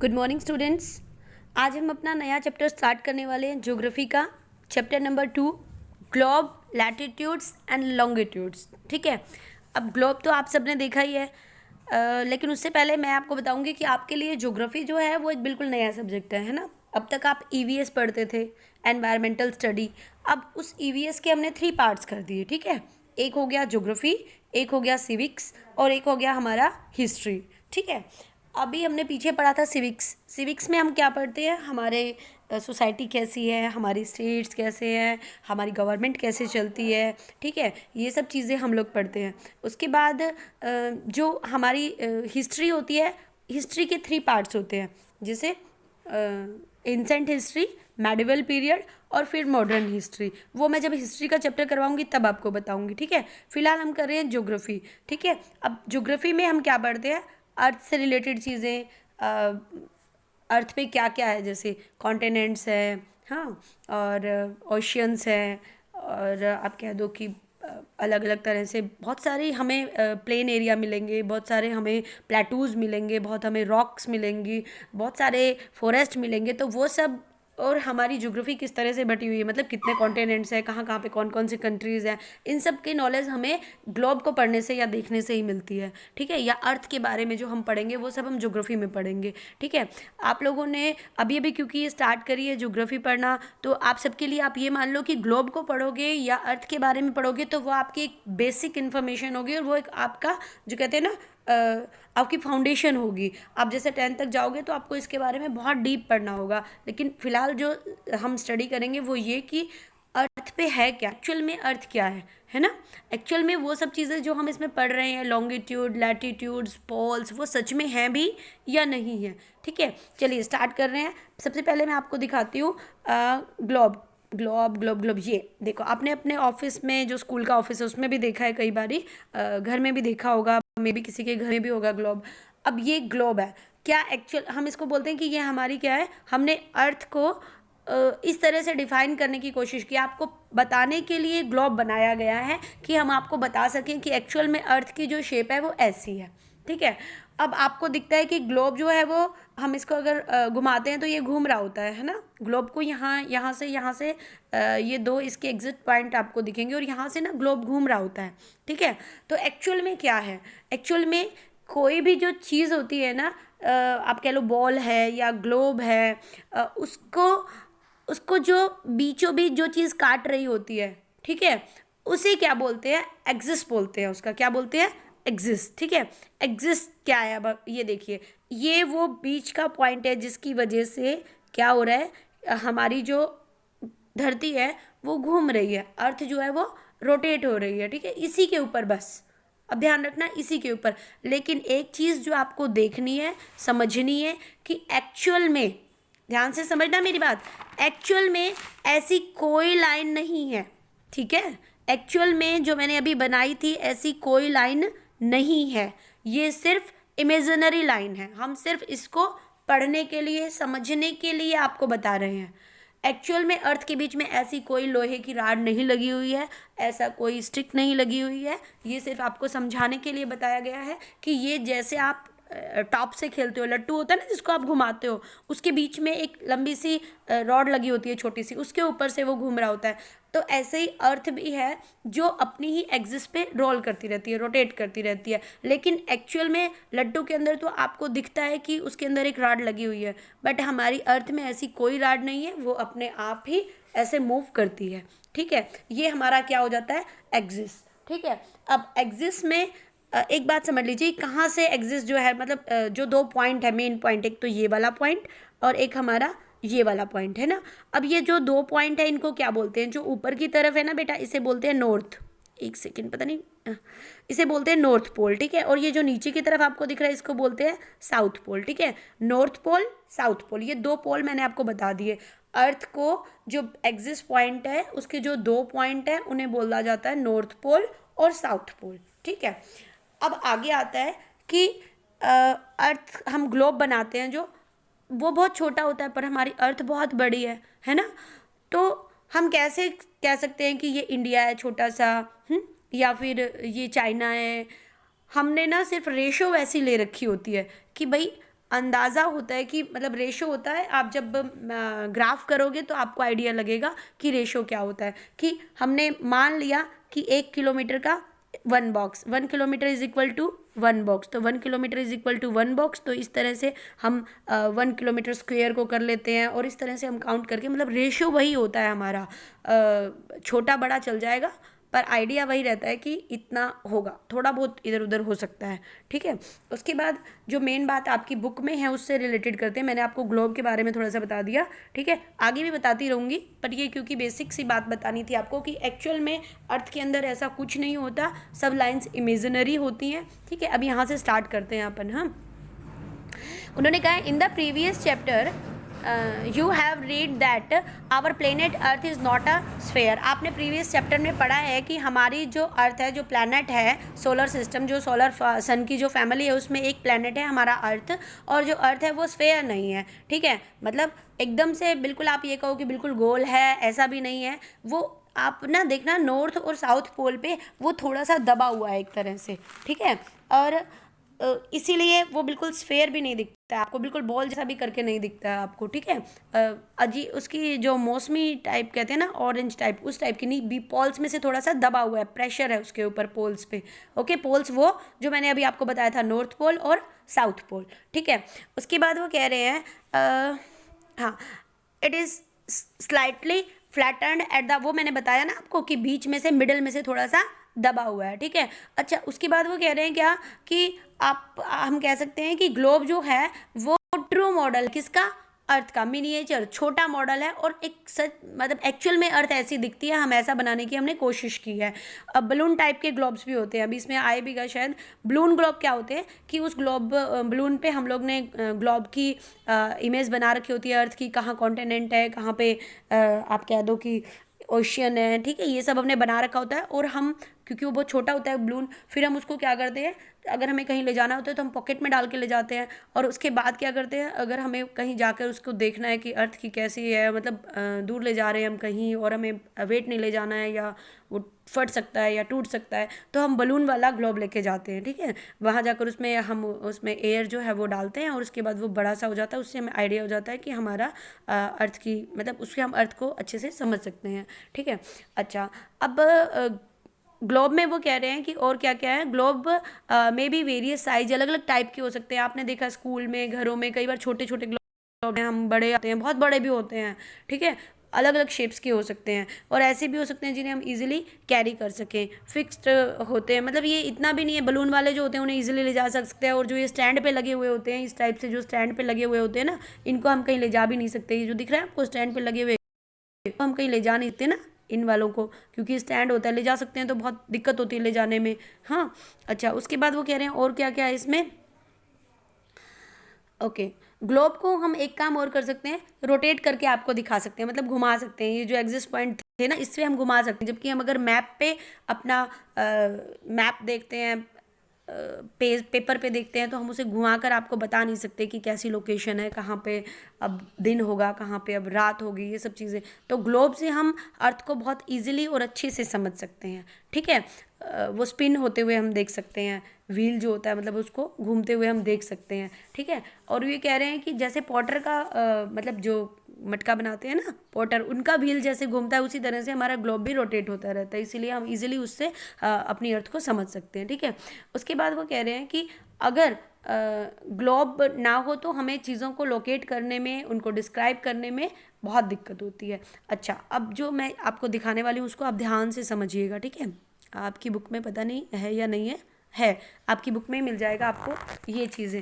Good morning students. आज हम अपना नया चैप्टर स्टार्ट करने वाले हैं ज्योग्राफी का, chapter number 2, globe, latitudes and longitudes. ठीक है। अब ग्लोब तो आप सबने देखा ही है, लेकिन उससे पहले मैं आपको बताऊंगी कि आपके लिए ज्योग्राफी जो है वो एक बिल्कुल नया सब्जेक्ट है ना। अब तक आप ईवीएस पढ़ते थे, एनवायरमेंटल स्टडी। अब उस ईवीएस के हमने 3 पार्ट्स कर दिए। ठीक है। एक हो गया ज्योग्राफी, एक हो गया सिविक्स और एक हो गया हमारा हिस्ट्री। ठीक है। अभी हमने पीछे पढ़ा था सिविक्स। सिविक्स में हम क्या पढ़ते हैं, हमारे सोसाइटी कैसी है, हमारी स्टेट्स कैसे हैं, हमारी गवर्नमेंट कैसे चलती है। ठीक है। ये सब चीज़ें हम लोग पढ़ते हैं। उसके बाद जो हमारी हिस्ट्री होती है, हिस्ट्री के 3 पार्ट्स होते हैं, जैसे एंसेंट हिस्ट्री, मेडिवल पीरियड और फिर मॉडर्न हिस्ट्री। वो मैं जब हिस्ट्री का चैप्टर करवाऊंगी तब आपको बताऊंगी। ठीक है। फिलहाल हम कर रहे हैं ज्योग्राफी। ठीक है। अब ज्योग्राफी में हम क्या पढ़ते हैं, अर्थ से रिलेटेड चीज़ें, अर्थ पे क्या क्या है, जैसे कॉन्टिनेंट्स है, हाँ, और ओशियंस है, और आप कह दो कि अलग अलग तरह से बहुत सारी हमें प्लेन एरिया मिलेंगे, बहुत सारे हमें प्लेटूज मिलेंगे, बहुत हमें रॉक्स मिलेंगी, बहुत सारे फॉरेस्ट मिलेंगे। तो वो सब, और हमारी ज्योग्राफी किस तरह से बटी हुई है, मतलब कितने कॉन्टिनेंट्स हैं, कहाँ कहाँ पे कौन कौन सी कंट्रीज़ हैं, इन सब की नॉलेज हमें ग्लोब को पढ़ने से या देखने से ही मिलती है। ठीक है। या अर्थ के बारे में जो हम पढ़ेंगे वो सब हम ज्योग्राफी में पढ़ेंगे। ठीक है। आप लोगों ने अभी अभी क्योंकि ये स्टार्ट करी है ज्योग्राफी पढ़ना, तो आप सबके लिए आप ये मान लो कि ग्लोब को पढ़ोगे या अर्थ के बारे में पढ़ोगे तो वो आपकी एक बेसिक इन्फॉर्मेशन होगी, और वो एक आपका जो कहते हैं ना आपकी फाउंडेशन होगी। आप जैसे 10th तक जाओगे तो आपको इसके बारे में बहुत डीप पढ़ना होगा, लेकिन फिलहाल जो हम स्टडी करेंगे वो ये कि अर्थ पे है क्या, एक्चुअल में अर्थ क्या है ना। एक्चुअल में वो सब चीज़ें जो हम इसमें पढ़ रहे हैं, लॉन्गिट्यूड, लैटिट्यूड्स, पोल्स, वो सच में हैं भी या नहीं है। ठीक है। चलिए स्टार्ट कर रहे हैं। सबसे पहले मैं आपको दिखाती हूँ ग्लोब। ग्लोब ग्लोब ग्लोब, ये देखो, आपने अपने ऑफिस में, जो स्कूल का ऑफिस है उसमें भी देखा है कई बारी, घर में भी देखा होगा, मे भी किसी के घर में भी होगा ग्लोब। अब ये ग्लोब है क्या, एक्चुअल हम इसको बोलते हैं कि ये हमारी क्या है, हमने अर्थ को इस तरह से डिफाइन करने की कोशिश की, आपको बताने के लिए ग्लोब बनाया गया है कि हम आपको बता सकें कि एक्चुअल में अर्थ की जो शेप है वो ऐसी है। ठीक है। अब आपको दिखता है कि ग्लोब जो है वो, हम इसको अगर घुमाते हैं तो ये घूम रहा होता है ना। ग्लोब को यहाँ से ये 2 इसके एग्जिट पॉइंट आपको दिखेंगे, और यहाँ से ना ग्लोब घूम रहा होता है। ठीक है। तो एक्चुअल में क्या है, एक्चुअल में कोई भी जो चीज़ होती है ना, आप कह लो बॉल है या ग्लोब है, उसको उसको जो बीचों बीच जो चीज़ काट रही होती है, ठीक है, उसे क्या बोलते हैं, एक्सिस बोलते हैं। उसका क्या बोलते हैं, एक्सिस। ठीक है। एक्सिस क्या है, अब ये देखिए, ये वो बीच का पॉइंट है जिसकी वजह से क्या हो रहा है, हमारी जो धरती है वो घूम रही है, अर्थ जो है वो रोटेट हो रही है। ठीक है। इसी के ऊपर बस, अब ध्यान रखना इसी के ऊपर। लेकिन एक चीज़ जो आपको देखनी है, समझनी है कि एक्चुअल में, ध्यान से समझना मेरी बात, एक्चुअल में ऐसी कोई लाइन नहीं है। ठीक है। एक्चुअल में जो मैंने अभी बनाई थी ऐसी कोई लाइन नहीं है, ये सिर्फ इमेजिनरी लाइन है। हम सिर्फ इसको पढ़ने के लिए, समझने के लिए आपको बता रहे हैं। एक्चुअल में अर्थ के बीच में ऐसी कोई लोहे की राड नहीं लगी हुई है, ऐसा कोई स्टिक नहीं लगी हुई है। ये सिर्फ आपको समझाने के लिए बताया गया है कि ये जैसे आप टॉप से खेलते हो, लट्टू होता है ना जिसको आप घुमाते हो, उसके बीच में एक लंबी सी रॉड लगी होती है छोटी सी, उसके ऊपर से वो घूम रहा होता है। तो ऐसे ही अर्थ भी है जो अपनी ही एक्सिस पे रोल करती रहती है, रोटेट करती रहती है। लेकिन एक्चुअल में लड्डू के अंदर तो आपको दिखता है कि उसके अंदर एक राड लगी हुई है, बट हमारी अर्थ में ऐसी कोई राड नहीं है, वो अपने आप ही ऐसे मूव करती है। ठीक है। ये हमारा क्या हो जाता है, एक्सिस। ठीक है। अब एक्सिस में एक बात समझ लीजिए, कहाँ से एक्सिस जो है, मतलब जो 2 पॉइंट है, मेन पॉइंट, एक तो ये वाला पॉइंट और एक हमारा ये वाला पॉइंट है ना। अब ये जो 2 पॉइंट है इनको क्या बोलते हैं, जो ऊपर की तरफ है ना बेटा, इसे बोलते हैं नॉर्थ। एक सेकेंड, पता नहीं, इसे बोलते हैं नॉर्थ पोल। ठीक है। और ये जो नीचे की तरफ आपको दिख रहा है इसको बोलते हैं साउथ पोल। ठीक है। नॉर्थ पोल, साउथ पोल, ये 2 पोल मैंने आपको बता दिए। अर्थ को जो एक्सिस पॉइंट है उसके जो 2 पॉइंट है उन्हें बोला जाता है नॉर्थ पोल और साउथ पोल। ठीक है। अब आगे आता है कि अर्थ, हम ग्लोब बनाते हैं जो, वो बहुत छोटा होता है, पर हमारी अर्थ बहुत बड़ी है ना। तो हम कैसे कह सकते हैं कि ये इंडिया है छोटा सा, या फिर ये चाइना है। हमने ना सिर्फ रेशो वैसी ले रखी होती है कि भाई अंदाज़ा होता है कि मतलब रेशो होता है, आप जब ग्राफ करोगे तो आपको आइडिया लगेगा कि रेशो क्या होता है। कि हमने मान लिया कि 1 किलोमीटर का 1 box, 1 kilometre is equal to 1 box, तो 1 kilometre is equal to 1 box. तो इस तरह से हम 1 किलोमीटर स्क्वेयर को कर लेते हैं और इस तरह से हम काउंट करके, मतलब रेशो वही होता है हमारा, छोटा बड़ा चल जाएगा पर आइडिया वही रहता है कि इतना होगा, थोड़ा बहुत इधर उधर हो सकता है। ठीक है, उसके बाद जो मेन बात आपकी बुक में है उससे रिलेटेड करते हैं। मैंने आपको ग्लोब के बारे में थोड़ा सा बता दिया, ठीक है, आगे भी बताती रहूँगी, पर ये क्योंकि बेसिक सी बात बतानी थी आपको कि एक्चुअल में अर्थ के अंदर ऐसा कुछ नहीं होता, सब लाइन्स इमेजिनरी होती हैं। ठीक है, अब यहाँ से स्टार्ट करते हैं अपन। हाँ, उन्होंने कहा in the previous chapter you have read that our planet Earth is not a sphere. आपने प्रीवियस चैप्टर में पढ़ा है कि हमारी जो अर्थ है, जो प्लैनेट है, सोलर सिस्टम, जो सोलर सन की जो फैमिली है उसमें एक प्लैनेट है हमारा अर्थ, और जो अर्थ है वो स्फेयर नहीं है। ठीक है, मतलब एकदम से बिल्कुल आप ये कहो कि बिल्कुल गोल है, ऐसा भी नहीं है। वो आप ना देखना नॉर्थ और साउथ पोल पे वो थोड़ा सा दबा हुआ है एक तरह से। ठीक है, और इसीलिए वो बिल्कुल स्फेयर भी नहीं दिखता है आपको, बिल्कुल बॉल जैसा भी करके नहीं दिखता है आपको। ठीक है, अजी उसकी जो मौसमी टाइप कहते हैं ना, ऑरेंज टाइप, उस टाइप की नहीं, बी पोल्स में से थोड़ा सा दबा हुआ है, प्रेशर है उसके ऊपर पोल्स पे। ओके, पोल्स वो जो मैंने अभी आपको बताया था, नॉर्थ पोल और साउथ पोल। ठीक है, उसके बाद वो कह रहे हैं हाँ, it is slightly flattened at the, वो मैंने बताया ना आपको कि बीच में से, मिडल में से थोड़ा सा दबा हुआ है। ठीक है, अच्छा, उसके बाद वो कह रहे हैं क्या कि हम कह सकते हैं कि ग्लोब जो है वो ट्रू मॉडल किसका, अर्थ का, मिनिएचर छोटा मॉडल है, और एक सच मतलब एक्चुअल में अर्थ ऐसी दिखती है, हम ऐसा बनाने की हमने कोशिश की है। अब बलून टाइप के ग्लोब्स भी होते हैं, अभी इसमें आए भी गए शायद। बलून ग्लोब क्या होते हैं कि उस ग्लोब बलून पे हम लोग ने ग्लोब की इमेज बना रखी होती है अर्थ की, कहाँ कॉन्टिनेंट है, कहाँ पे आप कह दो कि ओशियन है। ठीक है, ये सब हमने बना रखा होता है, और हम क्योंकि वो बहुत छोटा होता है बलून, फिर हम उसको क्या करते हैं, अगर हमें कहीं ले जाना होता है तो हम पॉकेट में डाल के ले जाते हैं, और उसके बाद क्या करते हैं, अगर हमें कहीं जाकर उसको देखना है कि अर्थ की कैसी है, मतलब दूर ले जा रहे हैं हम कहीं और हमें वेट नहीं ले जाना है, या वो फट सकता है या टूट सकता है, तो हम बलून वाला ग्लोब लेके जाते हैं। ठीक है, वहाँ जाकर उसमें हम उसमें एयर जो है वो डालते हैं, और उसके बाद वो बड़ा सा हो जाता है, उससे हमें आइडिया हो जाता है कि हमारा अर्थ की, मतलब उससे हम अर्थ को अच्छे से समझ सकते हैं। ठीक है, अच्छा, अब ग्लोब में वो कह रहे हैं कि और क्या क्या है, ग्लोब में भी वेरियस साइज, अलग अलग टाइप के हो सकते हैं। आपने देखा स्कूल में, घरों में कई बार छोटे छोटे ग्लोब हैं, हम बड़े आते हैं, बहुत बड़े भी होते हैं। ठीक है, अलग अलग शेप्स के हो सकते हैं, और ऐसे भी हो सकते हैं जिन्हें हम इजीली कैरी कर सकें, फिक्स्ड होते हैं, मतलब ये इतना भी नहीं है। बलून वाले जो होते हैं उन्हें इजीली ले जा सकते हैं, और जो ये स्टैंड पे लगे हुए होते हैं, इस टाइप से जो स्टैंड पे लगे हुए होते हैं ना, इनको हम कहीं ले जा भी नहीं सकते। ये जो दिख रहा है आपको स्टैंड पे लगे हुए, तो हम कहीं ले जा नहीं सकते ना इन वालों को, क्योंकि स्टैंड होता है, ले जा सकते हैं तो बहुत दिक्कत होती है ले जाने में। हाँ, अच्छा, उसके बाद वो कह रहे हैं और क्या क्या है इसमें। ओके, ग्लोब को हम एक काम और कर सकते हैं, रोटेट करके आपको दिखा सकते हैं, मतलब घुमा सकते हैं। ये जो एग्जिस्ट पॉइंट थे ना, इससे हम घुमा सकते हैं, जबकि हम अगर मैप पे अपना मैप देखते हैं, पेपर पे देखते हैं, तो हम उसे घुमा कर आपको बता नहीं सकते कि कैसी लोकेशन है, कहाँ पे अब दिन होगा, कहाँ पे अब रात होगी, ये सब चीज़ें। तो ग्लोब से हम अर्थ को बहुत इजीली और अच्छे से समझ सकते हैं। ठीक है, वो स्पिन होते हुए हम देख सकते हैं, व्हील जो होता है मतलब उसको घूमते हुए हम देख सकते हैं। ठीक है, और ये कह रहे हैं कि जैसे पॉटर का मतलब जो मटका बनाते हैं ना पॉटर, उनका व्हील जैसे घूमता है, उसी तरह से हमारा ग्लोब भी रोटेट होता रहता है, इसीलिए हम इजीली उससे अपनी अर्थ को समझ सकते हैं। ठीक है, उसके बाद वो कह रहे हैं कि अगर ग्लोब ना हो तो हमें चीज़ों को लोकेट करने में, उनको डिस्क्राइब करने में बहुत दिक्कत होती है। अच्छा, अब जो मैं आपको दिखाने वाली हूँ उसको आप ध्यान से समझिएगा। ठीक है, आपकी बुक में पता नहीं है या नहीं है आपकी बुक में मिल जाएगा आपको ये चीज़ें।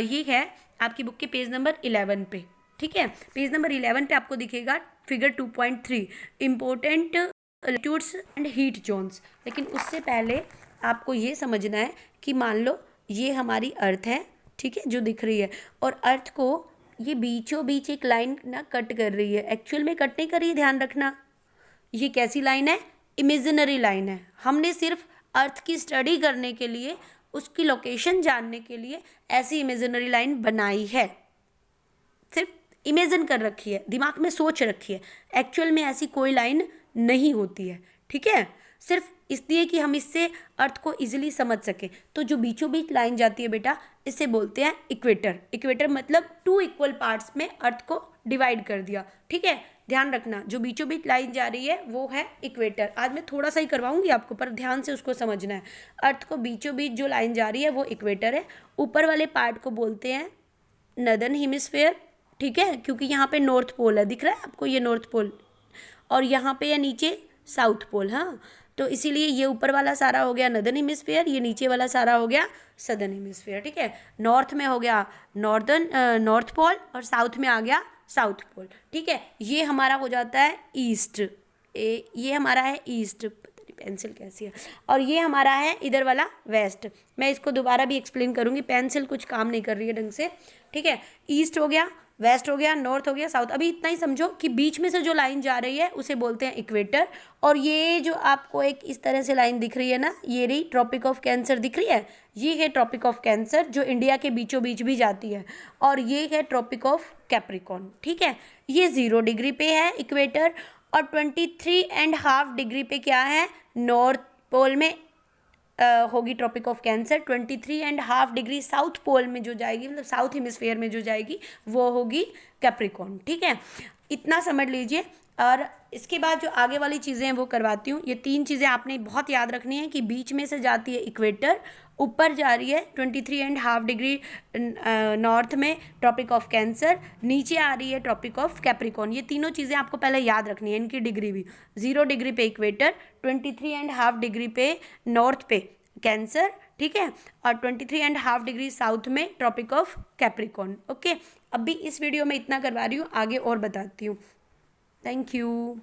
ये है आपकी बुक के पेज नंबर 11 पे। ठीक है, पेज नंबर 11 पे आपको दिखेगा figure 2.3 important latitudes and heat zones. लेकिन उससे पहले आपको ये समझना है कि मान लो ये हमारी अर्थ है, ठीक है, जो दिख रही है, और अर्थ को ये बीचों बीच एक लाइन ना कट कर रही है, एक्चुअल में कट नहीं कर रही है, ध्यान रखना। ये कैसी लाइन है, इमेजिनरी लाइन है। हमने सिर्फ अर्थ की स्टडी करने के लिए, उसकी लोकेशन जानने के लिए ऐसी इमेजिनरी लाइन बनाई है, सिर्फ इमेजिन कर रखी है, दिमाग में सोच रखी है, एक्चुअल में ऐसी कोई लाइन नहीं होती है। ठीक है, सिर्फ इसलिए कि हम इससे अर्थ को इजीली समझ सकें। तो जो बीचों बीच लाइन जाती है बेटा, इसे बोलते हैं इक्वेटर। इक्वेटर मतलब 2 इक्वल पार्ट्स में अर्थ को डिवाइड कर दिया, ठीक है। ध्यान रखना, जो बीचों बीच लाइन जा रही है वो है इक्वेटर। आज मैं थोड़ा सा ही करवाऊंगी आपको, पर ध्यान से उसको समझना है। अर्थ को बीचों बीच जो लाइन जा रही है वो इक्वेटर है। ऊपर वाले पार्ट को बोलते हैं नदर्न हेमिस्फेयर, ठीक है, क्योंकि यहाँ पे नॉर्थ पोल है, दिख रहा है आपको ये नॉर्थ पोल, और यहाँ पे है नीचे साउथ पोल। हाँ, तो इसीलिए ये ऊपर वाला सारा हो गया नदर्न हेमिस्फेयर, ये नीचे वाला सारा हो गया सदर्न हेमिस्फेयर, ठीक है। नॉर्थ में हो गया नॉर्थ पोल और साउथ में आ गया साउथ पोल, ठीक है। ये हमारा हो जाता है ईस्ट, ये हमारा है ईस्ट, पता नहीं पेंसिल कैसी है, और ये हमारा है इधर वाला वेस्ट। मैं इसको दोबारा भी एक्सप्लेन करूँगी, पेंसिल कुछ काम नहीं कर रही है ढंग से, ठीक है। ईस्ट हो गया, वेस्ट हो गया, नॉर्थ हो गया, साउथ। अभी इतना ही समझो कि बीच में से जो लाइन जा रही है उसे बोलते हैं इक्वेटर। और ये जो आपको एक इस तरह से लाइन दिख रही है ना, ये रही ट्रॉपिक ऑफ कैंसर दिख रही है, ये है ट्रॉपिक ऑफ कैंसर जो इंडिया के बीचों बीच भी जाती है, और ये है ट्रॉपिक ऑफ कैप्रिकॉर्न, ठीक है। ये 0 डिग्री पे है इक्वेटर, और 23.5 डिग्री पे क्या है, नॉर्थ पोल में होगी tropic of cancer. 23.5 degree south pole में जो जाएगी, मतलब साउथ हेमिस्फेयर में जो जाएगी, वो होगी कैप्रिकॉर्न, ठीक है। इतना समझ लीजिए। और इसके बाद जो आगे वाली चीज़ें हैं वो करवाती हूँ। ये 3 चीज़ें आपने बहुत याद रखनी है कि बीच में से जाती है इक्वेटर, ऊपर जा रही है 23.5 डिग्री नॉर्थ में ट्रॉपिक ऑफ कैंसर, नीचे आ रही है ट्रॉपिक ऑफ कैप्रिकॉर्न। ये तीनों चीज़ें आपको पहले याद रखनी है, इनकी डिग्री भी। 0 डिग्री पे इक्वेटर, 23.5 डिग्री पे नॉर्थ पे कैंसर, ठीक है, और 23.5 डिग्री साउथ में ट्रॉपिक ऑफ कैप्रिकॉर्न। ओके, अभी इस वीडियो में इतना करवा रही हूँ, आगे और बताती हूँ। Thank you.